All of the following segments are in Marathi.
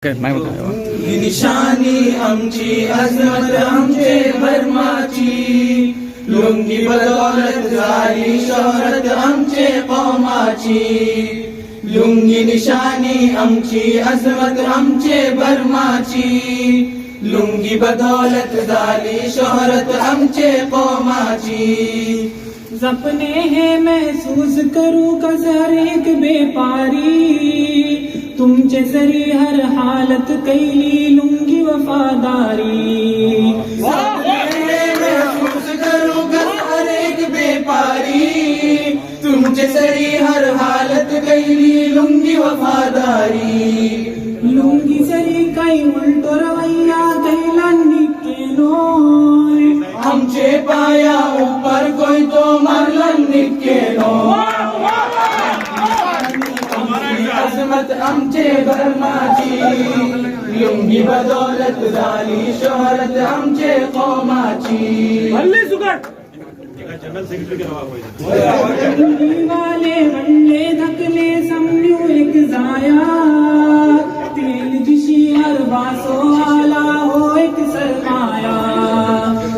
ही निशानी आमची अजमत आमचे भरमाची लुंगी बदौलत झाली शोहरत आमचे कौमाची लुंगी निशानी आमची अजमत आमचे भरमाची लुंगी बदौलत झाली शोहरत आमचे कौमाची सपने हैं महसूस करूं कस हर एक बेपारी तुमचे सरी हर हालत कैली लुंगी वफादारी सपने महसूस करूं कस हर एक बेपारी तुमचे सरी हर हालत कैली लुंगी वफादारी लुंगी सरी कई उल्टो रवैया कैला निकेनो हमचे पाया ऊपर कोई तो मरलन निकेनो अजमत आमचे भरमाची लुंगी बदौलत झाली शोहरत आमचे कौमाची लुंगी वाले वल्ले धकले समन्यू एक जाया तेल जिशी हर बासो आला हो एक सरमाया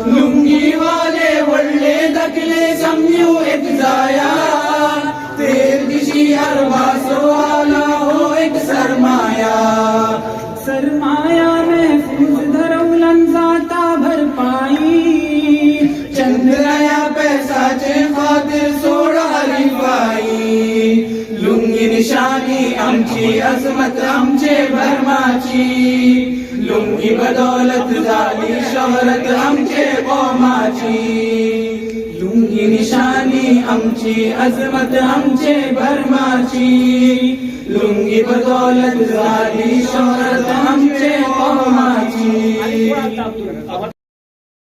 लुंगी वाले वल्ले धकले समन्यू एक जाया तेल दिशी हर बासो आला हो एक सरमाया सरमाया महफूज धरवलन जाता भरपाई चंद्रया पैसाचे खातीर सोड हरिफाई लुंगी निशानी आमची अजमत आमचे भरमाची लुंगी बदौलत झाली शोहरत आमचे कौमाची लुंगी निशानी आमची अजमत आमचे भरमाची लुंगी बदौलत झाली शोहरत आमचे कौमाची